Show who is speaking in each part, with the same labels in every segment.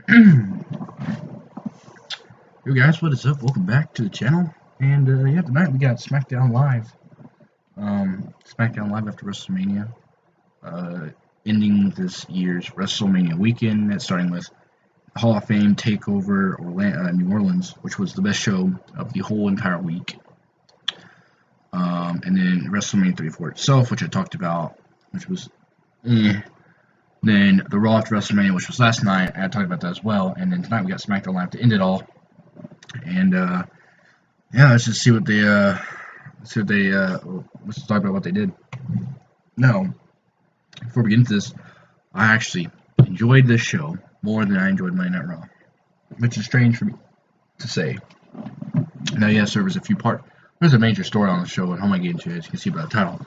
Speaker 1: Yo guys, what is up? Welcome back to the channel. And yeah, tonight we got SmackDown Live. SmackDown Live after WrestleMania. Ending this year's WrestleMania weekend, starting with Hall of Fame Takeover New Orleans, which was the best show of the whole entire week. And then WrestleMania 34 itself, which I talked about, which was Then the Raw after WrestleMania, which was last night, I talked about that as well. And then tonight we got SmackDown Live to end it all. And yeah, let's just see what they let's talk about what they did. Now, before we get into this, I actually enjoyed this show more than I enjoyed Monday Night Raw, which is strange for me to say. Now, yes, there was a few parts. There's a major story on the show, and how am I getting into it? As you can see by the title,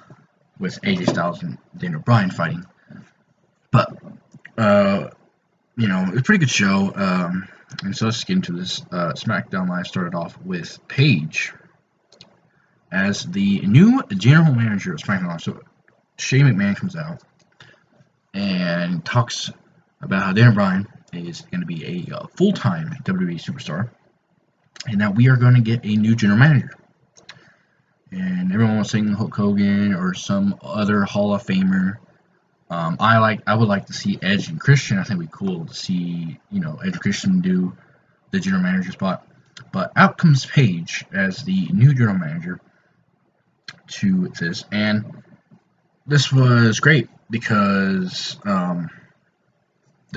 Speaker 1: with AJ Styles and Daniel Bryan fighting. But you know, it's a pretty good show. And so let's get into this. SmackDown Live started off with Paige as the new general manager of SmackDown Live. So Shane McMahon comes out and talks about how Daniel Bryan is going to be a full-time WWE superstar, and that we are going to get a new general manager. And everyone was saying Hulk Hogan or some other Hall of Famer. I would like to see Edge and Christian. I think it'd be cool to see, Edge and Christian do the general manager spot. But out comes Paige as the new general manager to this, and this was great because the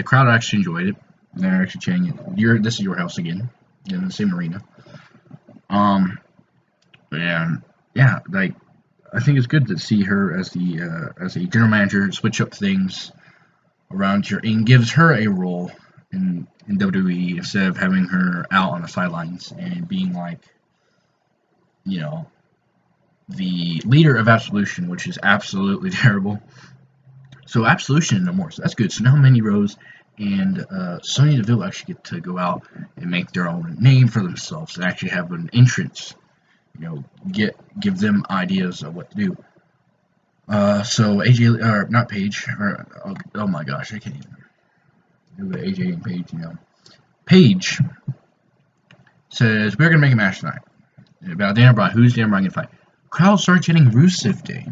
Speaker 1: crowd actually enjoyed it. They're actually chanting it. This is your house again, in the same arena. And yeah, I think it's good to see her as a general manager, switch up things around here, and gives her a role in WWE instead of having her out on the sidelines and being like, the leader of Absolution, which is absolutely terrible. So Absolution no more, so that's good. So now Mandy Rose and Sonya Deville actually get to go out and make their own name for themselves and actually have an entrance. Give them ideas of what to do. So AJ, or not Paige, or oh my gosh, I can't even do it. AJ and Paige, Paige says we're gonna make a match tonight about Daniel Bryan. Who's Daniel Bryan gonna fight? Crowd starts chanting Rusev Day,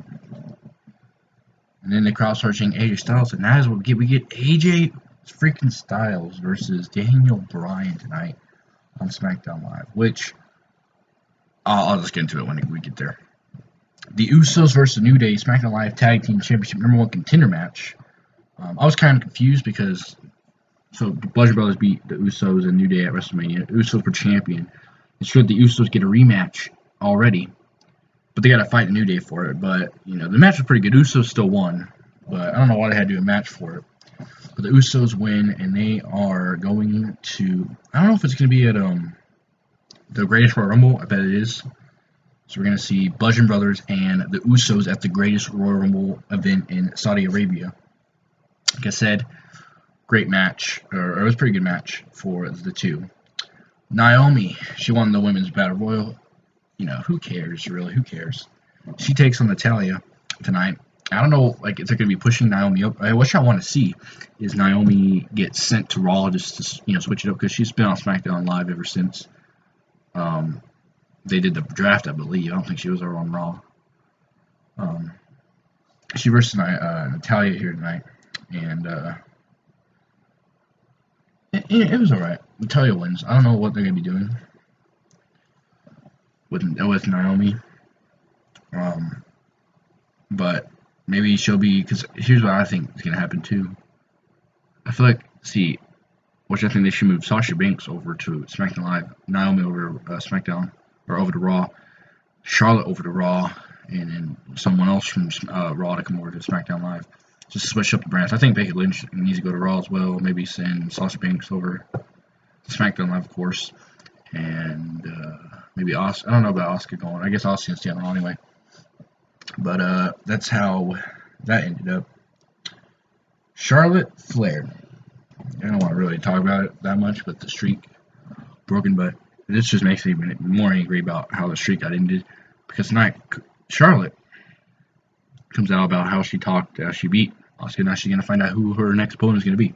Speaker 1: and then the crowd starts chanting AJ Styles, and that is what we get. We get AJ freaking Styles versus Daniel Bryan tonight on SmackDown Live, which. I'll just get into it when we get there. The Usos versus New Day SmackDown Live Tag Team Championship #1 contender match. I was kind of confused because the Bludgeon Brothers beat the Usos and New Day at WrestleMania. The Usos were champion. It's good the Usos get a rematch already, but they got to fight the New Day for it. But the match was pretty good. Usos still won, but I don't know why they had to do a match for it. But the Usos win, and they are going to. I don't know if it's going to be at the Greatest Royal Rumble. I bet it is. So we're going to see Bludgeon Brothers and the Usos at the Greatest Royal Rumble event in Saudi Arabia. Like I said, great match, or it was a pretty good match for the two. Naomi, she won the Women's Battle Royal. Who cares, really? Who cares? She takes on Natalya tonight. I don't know, if they're going to be pushing Naomi up. What I want to see is Naomi get sent to Raw just to, switch it up, because she's been on SmackDown Live ever since. They did the draft, I believe. I don't think she was ever on Raw. She versus Natalya here tonight, and it was alright. Natalya wins. I don't know what they're gonna be doing with Naomi, but maybe she'll be, because here's what I think is gonna happen too. I feel like, which I think they should move Sasha Banks over to SmackDown Live, Naomi over SmackDown, or over to Raw, Charlotte over to Raw, and then someone else from Raw to come over to SmackDown Live. Just switch up the brands. I think Becky Lynch needs to go to Raw as well. Maybe send Sasha Banks over to SmackDown Live, of course. And maybe Asuka. I don't know about Asuka going. I guess Asuka's staying on Raw anyway. But that's how that ended up. Charlotte Flair. I don't want to really talk about it that much, but the streak broken. But this just makes me more angry about how the streak got ended, because tonight Charlotte comes out about how she talked, she beat Asuka. Now she's gonna find out who her next opponent is gonna be.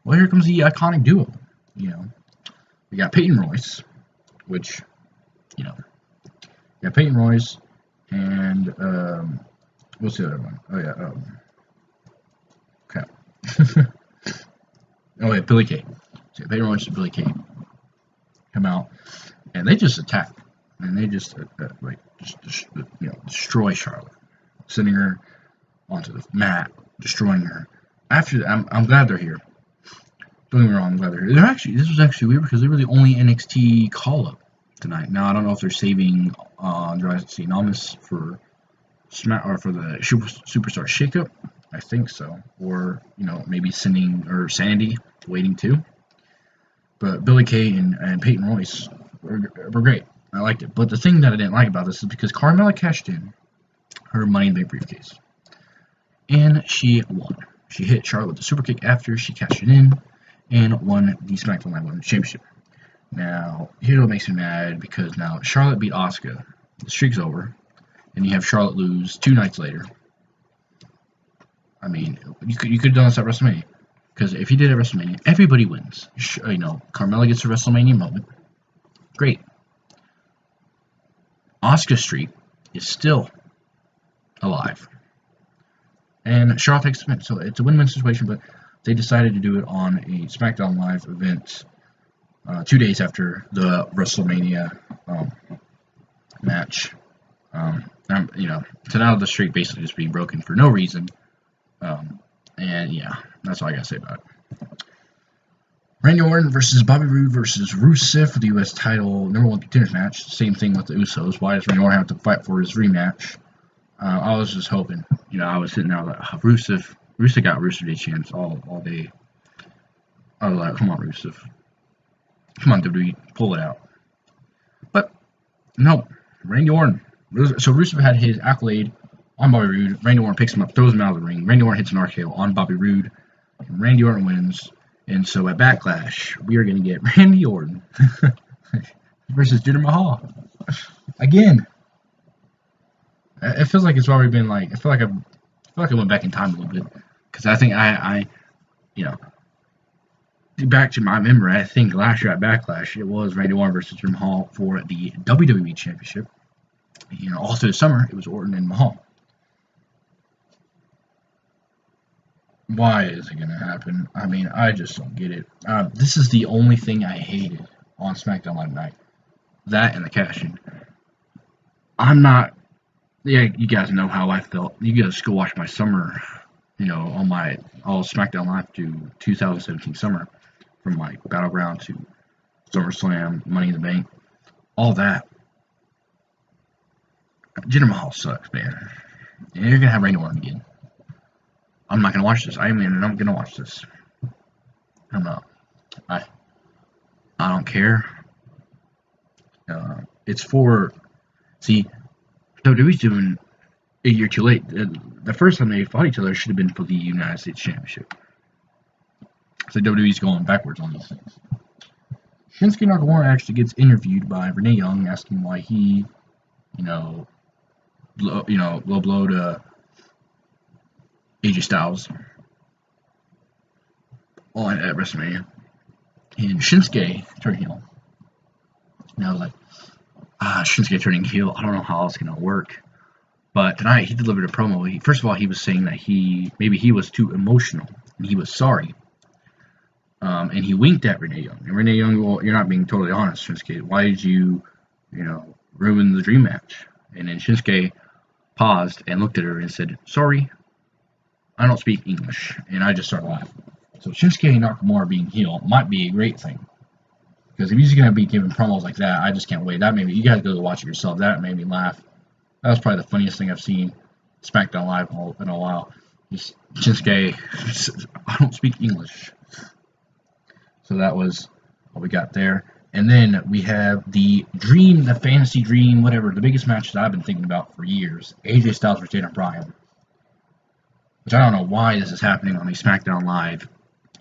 Speaker 1: Well, here comes the iconic duo. You know, we got Peyton Royce, which, you know, we got Peyton Royce and what's the other one? Oh yeah, crap. Oh yeah, Billy Kay. So Peyton Royce and Billy Kay come out, and they just attack, and they just destroy Charlotte, sending her onto the mat, destroying her. After that, I'm glad they're here. Don't get me wrong, I'm glad they're here. This was actually weird because they were the only NXT call up tonight. Now I don't know if they're saving Andrade Cien Almas for for the Superstar Shakeup. I think so, or maybe sending or Sandy waiting too. But Billy Kay and Peyton Royce were great. I liked it. But the thing that I didn't like about this is because Carmella cashed in her Money in the Bank briefcase, and she won. She hit Charlotte with the super kick after she cashed it in and won the SmackDown Live Women's Championship. Now, here's what makes me mad, because now Charlotte beat Asuka. The streak's over, and you have Charlotte lose 2 nights later. I mean, you could have done this at WrestleMania, because if you did it at WrestleMania, everybody wins. Carmella gets a WrestleMania moment. Great. Asuka's streak is still alive, and Charlotte takes the win. So it's a win-win situation, but they decided to do it on a SmackDown Live event 2 days after the WrestleMania match. So now the streak basically just being broken for no reason. And yeah, that's all I gotta say about it. Randy Orton versus Bobby Roode versus Rusev for the U.S. title #1 contenders match. Same thing with the Usos. Why does Randy Orton have to fight for his rematch? I was just hoping. I was sitting there like, Rusev got Rusev Day chance all day. I was like, come on, Rusev. Come on, WWE, pull it out. But no, Randy Orton. So Rusev had his accolade on Bobby Roode. Randy Orton picks him up, throws him out of the ring. Randy Orton hits an RKO on Bobby Roode, and Randy Orton wins. And so at Backlash, we are going to get Randy Orton versus Jinder Mahal again. It feels like it's already been like. I feel like I went back in time a little bit, because I think I back to my memory. I think last year at Backlash, it was Randy Orton versus Jinder Mahal for the WWE Championship. All through the summer, it was Orton and Mahal. Why is it going to happen? I mean, I just don't get it. This is the only thing I hated on SmackDown Live night. That and the cash-in. I'm not... Yeah, you guys know how I felt. You guys go watch my summer, on my all SmackDown Live to 2017 summer. From like Battleground to SummerSlam, Money in the Bank. All that. Jinder Mahal sucks, man. And you're going to have Randy Orton again. I'm not going to watch this. I'm not going to watch this. I'm not. I don't care. It's for... See, WWE's doing a year too late. The first time they fought each other should have been for the United States Championship. So WWE's going backwards on these things. Shinsuke Nakamura actually gets interviewed by Renee Young, asking why he, low blow to AJ Styles at WrestleMania, and Shinsuke turned heel. And I was like, Shinsuke turning heel, I don't know how it's going to work. But tonight he delivered a promo. First of all, he was saying that maybe he was too emotional, and he was sorry. And he winked at Renee Young. And Renee Young, well, you're not being totally honest, Shinsuke. Why did you, ruin the dream match? And then Shinsuke paused and looked at her and said, sorry, I don't speak English. And I just started laughing. So Shinsuke Nakamura being heel might be a great thing. Because if he's going to be giving promos like that, I just can't wait. That made me, you guys go watch it yourself. That made me laugh. That was probably the funniest thing I've seen SmackDown Live in a while. Shinsuke, I don't speak English. So that was what we got there. And then we have the dream, the fantasy dream, whatever, the biggest match that I've been thinking about for years. AJ Styles versus Daniel Bryan. Which I don't know why this is happening on a SmackDown Live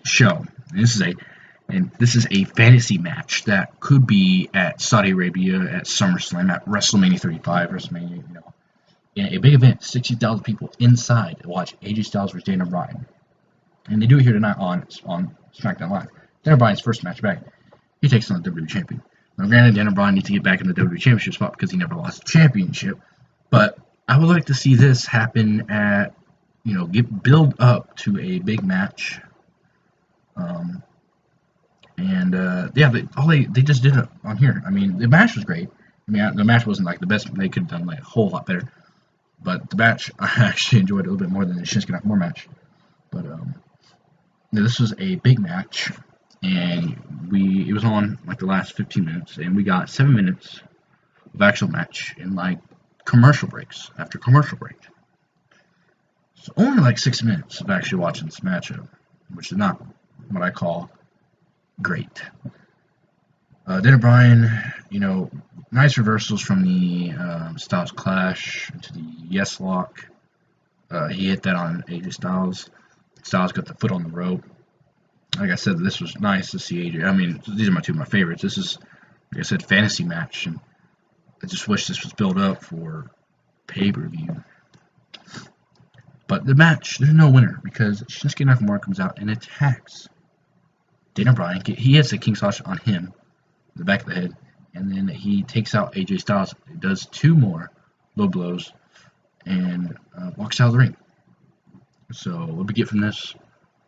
Speaker 1: show. And this is a fantasy match that could be at Saudi Arabia, at SummerSlam, at WrestleMania 35, WrestleMania, in a big event, 60,000 people inside to watch AJ Styles versus Daniel Bryan. And they do it here tonight on SmackDown Live. Daniel Bryan's first match back, he takes on the WWE Champion. Now, granted, Daniel Bryan needs to get back in the WWE Championship spot because he never lost the championship. But I would like to see this happen at, build up to a big match. They just did it on here. I mean, the match was great. I mean, the match wasn't like the best. They could have done like a whole lot better. But the match, I actually enjoyed a little bit more than the Shinsuke Nakamura match. But this was a big match, and it was on like the last 15 minutes, and we got 7 minutes of actual match and like commercial breaks after commercial break. So only like 6 minutes of actually watching this matchup, which is not what I call great. Daniel Bryan, nice reversals from the Styles Clash to the Yes Lock. He hit that on AJ Styles. Styles got the foot on the rope. Like I said, this was nice to see AJ. I mean, these are two of my favorites. This is, like I said, fantasy match, and I just wish this was built up for pay-per-view. But the match, there's no winner because Shinsuke Nakamura comes out and attacks Daniel Bryan. He hits a King Slash on him, the back of the head, and then he takes out AJ Styles, does 2 more low blows, and walks out of the ring. So what we get from this,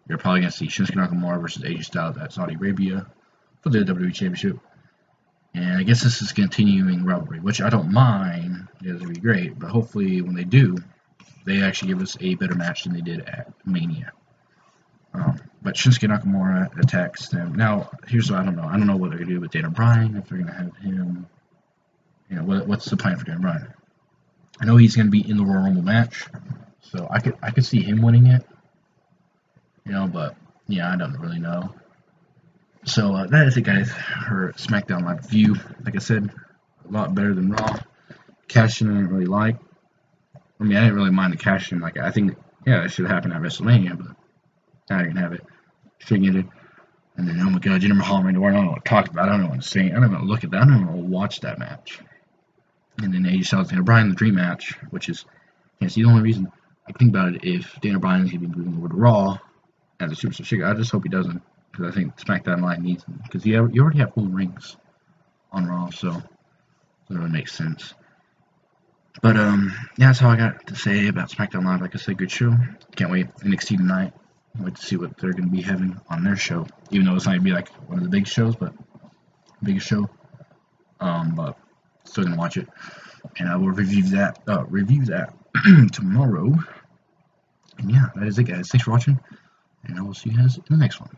Speaker 1: you're probably going to see Shinsuke Nakamura versus AJ Styles at Saudi Arabia for the WWE Championship. And I guess this is continuing rivalry, which I don't mind. It would be great, but hopefully when they do, they actually give us a better match than they did at Mania. But Shinsuke Nakamura attacks them. Now, here's what I don't know. I don't know what they're going to do with Daniel Bryan, if they're going to have him. What's the plan for Daniel Bryan? I know he's going to be in the Royal Rumble match, so I could see him winning it. But yeah, I don't really know. So that is it, guys. Her SmackDown Live review. Like I said, a lot better than Raw. Cash-in I didn't really like. I mean, I didn't really mind the cash-in. Like, I think, it should happen at WrestleMania, but I didn't have it. Figured it. And then, oh my God, Jinder Mahal, Randy Orton. I don't know what to talk about. I don't know what to say. I don't know what to look at that. I don't know what to watch that match. And then AJ Styles, Daniel Bryan, the Dream match, which is, it's the only reason I think about it. If Daniel Bryan is even moving over to Raw as a Superstar Shake, I just hope he doesn't, because I think SmackDown Live needs him. Because you already have full rings on Raw, so it really makes sense. But that's all I got to say about SmackDown Live. Like I said, good show. Can't wait. NXT tonight. I'd like to see what they're going to be having on their show, even though it's not going to be like one of the big shows, but biggest show. But still going to watch it, and I will review that tomorrow. And yeah, that is it, guys. Thanks for watching, and I will see you guys in the next one.